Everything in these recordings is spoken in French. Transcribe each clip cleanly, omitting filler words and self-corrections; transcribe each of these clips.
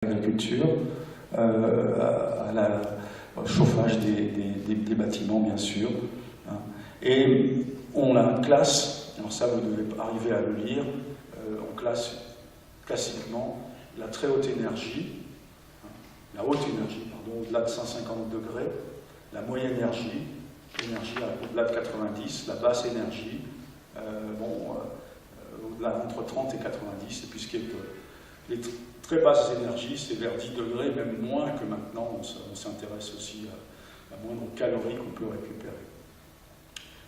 l'agriculture, au chauffage des bâtiments, bien sûr. Hein. Et on la classe, alors ça vous devez arriver à le lire, on classe classiquement la très haute énergie, la haute énergie, pardon, au-delà de 150 degrés, la moyenne énergie au-delà de 90, la basse énergie, au-delà entre 30 et 90, et puis ce qui est les très basses énergies, c'est vers 10 degrés, même moins que maintenant, on s'intéresse aussi à la moindre calorie qu'on peut récupérer.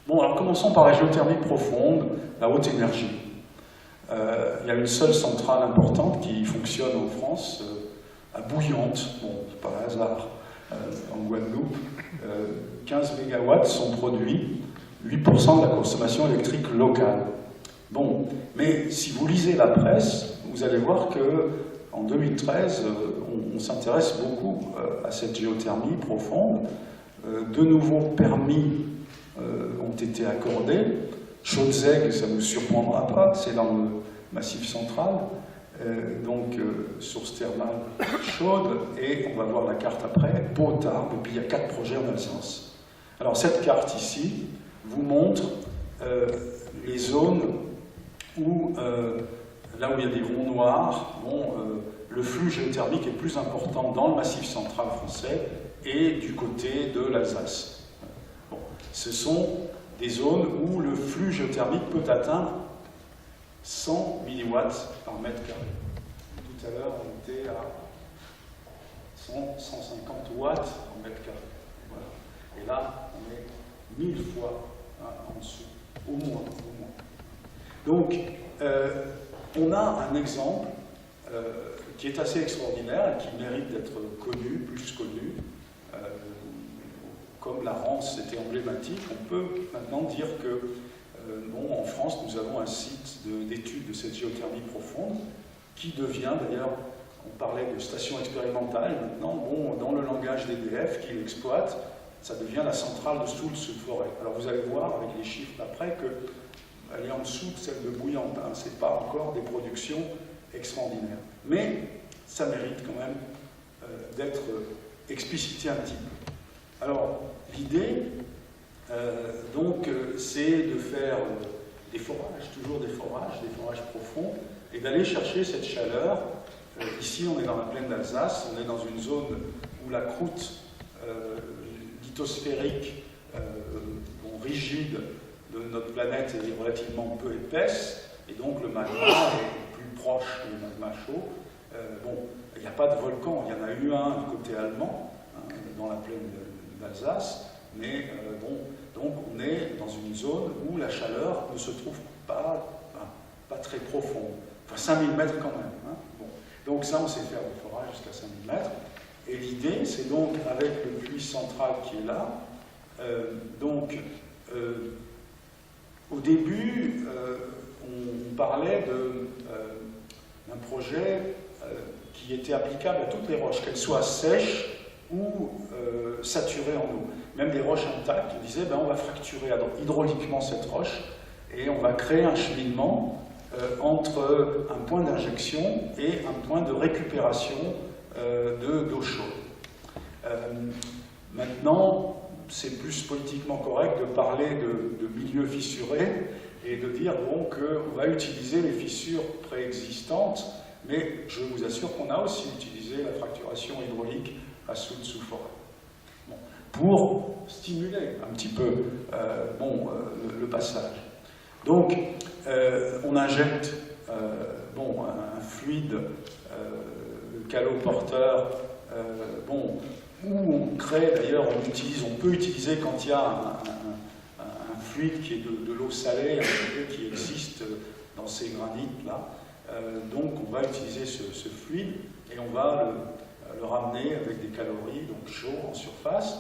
Bon, alors commençons par la géothermie profonde, la haute énergie. Il y a une seule centrale importante qui fonctionne en France, à Bouillante, bon, c'est pas un hasard, en Guadeloupe. 15 mégawatts sont produits, 8% de la consommation électrique locale. Bon, mais si vous lisez la presse, vous allez voir qu'en 2013, on s'intéresse beaucoup à cette géothermie profonde. De nouveaux permis ont été accordés. Chaudes-Aigues, ça ne vous surprendra pas, c'est dans le Massif central, source thermale chaude, et on va voir la carte après, Pau-Tarbes, et puis il y a 4 projets en Alsace. Alors cette carte ici vous montre les zones où, là où il y a des ronds noirs, le flux géothermique est plus important dans le Massif central français et du côté de l'Alsace. Bon, ce sont des zones où le flux géothermique peut atteindre 100 mW par mètre carré. Tout à l'heure, on était à 150 watts par mètre carré. Voilà. Et là, on est 1000 fois en dessous, au moins. Donc, on a un exemple qui est assez extraordinaire et qui mérite d'être connu, plus connu. Comme la Rance était emblématique, on peut maintenant dire que en France, nous avons un site d'étude de cette géothermie profonde qui devient, d'ailleurs, on parlait de station expérimentale, maintenant, dans le langage d'EDF qui l'exploite, ça devient la centrale de Soultz-sous-Forêt. Alors vous allez voir avec les chiffres après qu'elle est en dessous de celle de Bouillante, hein, ce n'est pas encore des productions extraordinaires. Mais ça mérite quand même d'être explicité un petit peu. Alors, l'idée, c'est de faire des forages, toujours des forages profonds, et d'aller chercher cette chaleur. Ici, on est dans la plaine d'Alsace, on est dans une zone où la croûte lithosphérique, rigide de notre planète est relativement peu épaisse, et donc le magma est plus proche du magma chaud. Il n'y a pas de volcan, il y en a eu un du côté allemand, hein, dans la plaine d'Alsace, mais donc on est dans une zone où la chaleur ne se trouve pas très profonde. Enfin, 5000 mètres quand même. Hein. Bon. Donc ça, on sait faire des forages jusqu'à 5000 mètres. Et l'idée, c'est donc, avec le puits central qui est là, au début, on parlait d'un projet qui était applicable à toutes les roches, qu'elles soient sèches ou saturées en eau. Même des roches intactes, on disait, on va fracturer hydrauliquement cette roche et on va créer un cheminement entre un point d'injection et un point de récupération d'eau chaude. Maintenant, c'est plus politiquement correct de parler de milieux fissurés et de dire qu'on va utiliser les fissures préexistantes, mais je vous assure qu'on a aussi utilisé la fracturation hydraulique à Soultz-sous-Forêt. Pour stimuler un petit peu le passage. Donc, on injecte un fluide caloporteur, où on crée, d'ailleurs, on peut utiliser quand il y a un fluide qui est de l'eau salée, qui existe dans ces granites-là. Donc, on va utiliser ce fluide et on va le ramener avec des calories, donc chaud en surface.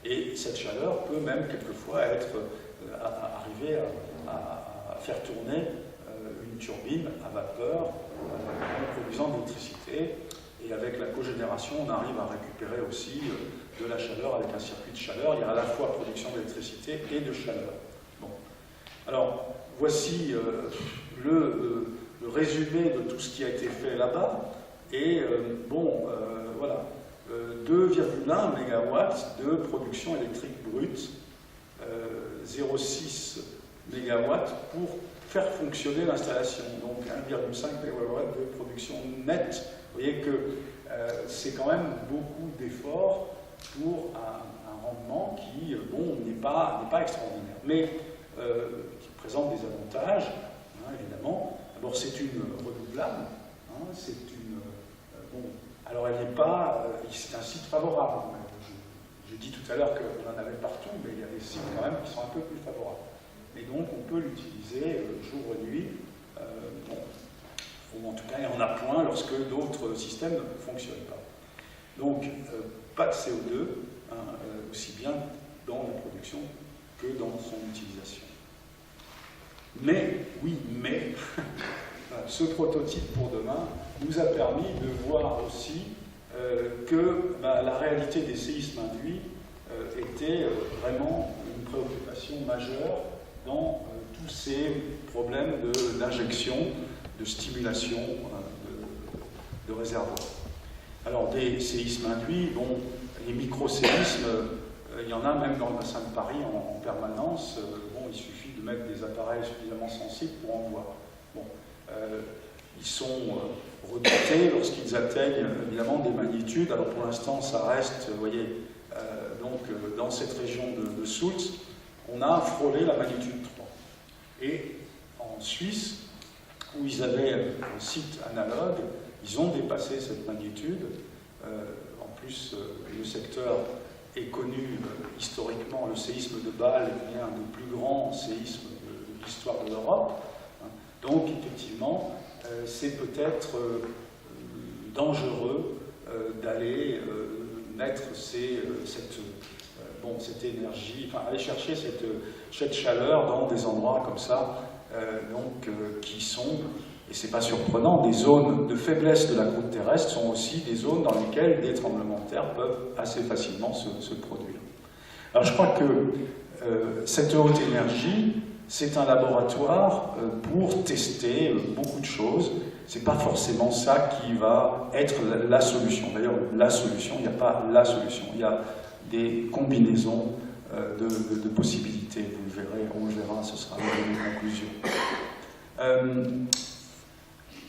Et cette chaleur peut même quelquefois arriver à faire tourner une turbine à vapeur en produisant de l'électricité. Et avec la cogénération, on arrive à récupérer aussi de la chaleur avec un circuit de chaleur. Il y a à la fois production d'électricité et de chaleur. Bon. Alors, voici le résumé de tout ce qui a été fait là-bas. Et voilà, 2,1 MW de production électrique brute, 0,6 MW pour faire fonctionner l'installation, donc 1,5 MW de production nette. Vous voyez que c'est quand même beaucoup d'efforts pour un rendement qui, n'est pas extraordinaire, mais qui présente des avantages, évidemment. D'abord, c'est une renouvelable, c'est une... alors elle n'est pas... c'est un site favorable. J'ai dit tout à l'heure qu'on en avait partout, mais il y a des sites quand même qui sont un peu plus favorables. Et donc, on peut l'utiliser jour et nuit, ou en tout cas, il y en a point lorsque d'autres systèmes ne fonctionnent pas. Donc, pas de CO2, aussi bien dans la production que dans son utilisation. Mais, ce prototype pour demain nous a permis de voir aussi que la réalité des séismes induits était vraiment une préoccupation majeure dans tous ces problèmes d'injection, de stimulation de réservoirs. Alors, des séismes induits, les micro-séismes, il y en a même dans le bassin de Paris en permanence. Il suffit de mettre des appareils suffisamment sensibles pour en voir. Ils sont redoutés lorsqu'ils atteignent évidemment des magnitudes. Alors pour l'instant, ça reste, vous voyez, dans cette région de Soultz, on a frôlé la magnitude 3. Et en Suisse, où ils avaient un site analogue, ils ont dépassé cette magnitude. En plus, le secteur est connu historiquement, le séisme de Bâle est un des plus grands séismes de l'histoire de l'Europe. Donc, effectivement, c'est peut-être dangereux d'aller mettre cette énergie, aller chercher cette chaleur dans des endroits comme ça, qui sont, et c'est pas surprenant, des zones de faiblesse de la croûte terrestre sont aussi des zones dans lesquelles des tremblements de terre peuvent assez facilement se produire. Alors je crois que cette haute énergie, c'est un laboratoire pour tester beaucoup de choses. C'est pas forcément ça qui va être la solution. D'ailleurs, la solution, il n'y a pas la solution. Il y a des combinaisons de possibilités. Vous le verrez, on le verra, ce sera une conclusion.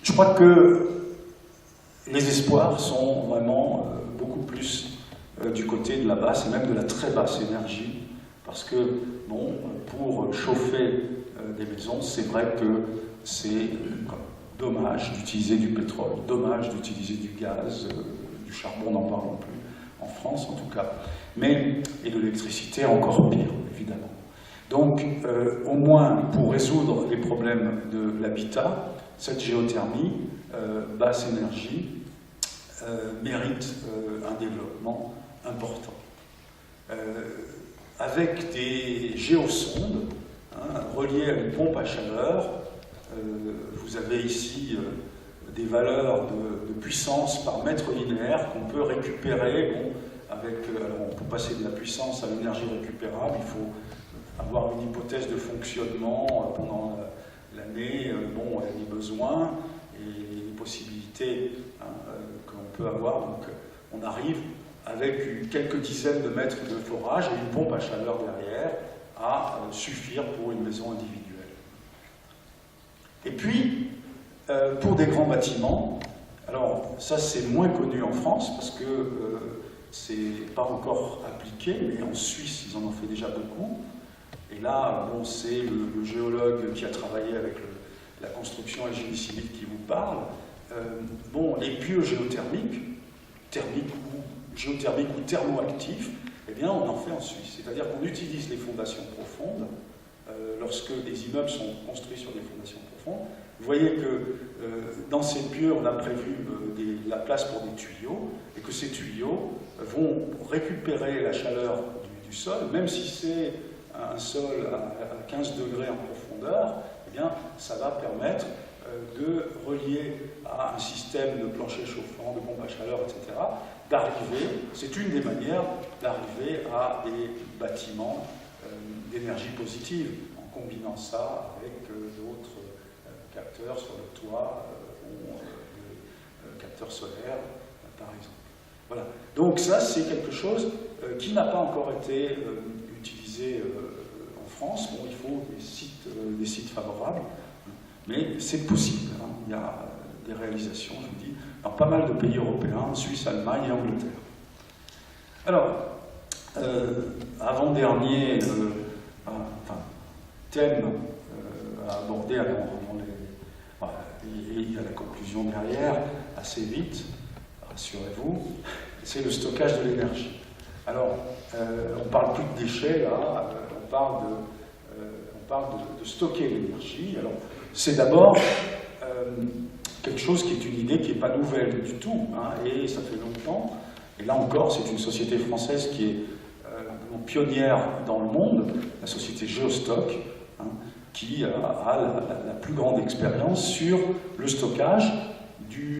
Je crois que les espoirs sont vraiment beaucoup plus du côté de la basse et même de la très basse énergie, parce que, pour chauffer des maisons, c'est vrai que c'est dommage d'utiliser du pétrole, dommage d'utiliser du gaz, du charbon, n'en parlons plus, en France en tout cas, et de l'électricité encore pire, évidemment. Donc, au moins, pour résoudre les problèmes de l'habitat, cette géothermie, basse énergie, mérite un développement important. Avec des géosondes reliées à une pompe à chaleur, vous avez ici des valeurs de puissance par mètre linéaire qu'on peut récupérer. Alors on peut passer de la puissance à l'énergie récupérable, il faut avoir une hypothèse de fonctionnement pendant l'année, les besoins et les possibilités que l'on peut avoir. Donc on arrive avec quelques dizaines de mètres de forage et une pompe à chaleur derrière à suffire pour une maison individuelle. Et puis, pour des grands bâtiments, alors ça c'est moins connu en France parce que c'est pas encore appliqué, mais en Suisse ils en ont fait déjà beaucoup. Et là, c'est le géologue qui a travaillé avec la construction et le génie civil qui vous parle. Les puits géothermiques, géothermiques ou thermoactifs, eh bien on en fait en Suisse. C'est-à-dire qu'on utilise les fondations profondes lorsque des immeubles sont construits sur des fondations profondes. Vous voyez que dans ces puits, on a prévu la place pour des tuyaux, et que ces tuyaux vont récupérer la chaleur du sol, même si c'est un sol à 15 degrés en profondeur, eh bien, ça va permettre de relier à un système de plancher chauffant, de pompe à chaleur, etc., c'est une des manières d'arriver à des bâtiments d'énergie positive, en combinant ça avec d'autres capteurs sur le toit capteurs solaires, par exemple. Voilà. Donc ça, c'est quelque chose qui n'a pas encore été utilisé en France. Bon, il faut des sites favorables, mais c'est possible. Hein. Il y a des réalisations, je vous dis, dans pas mal de pays européens, Suisse, Allemagne et Angleterre. Alors, avant-dernier thème à aborder avant il y a la conclusion derrière, assez vite, rassurez-vous, c'est le stockage de l'énergie. Alors, on ne parle plus de déchets, là, on parle de stocker l'énergie. Alors, c'est d'abord quelque chose qui est une idée qui n'est pas nouvelle du tout, hein, et ça fait longtemps. Et là encore, c'est une société française qui est pionnière dans le monde, la société Geostock, hein, qui a la plus grande expérience sur le stockage du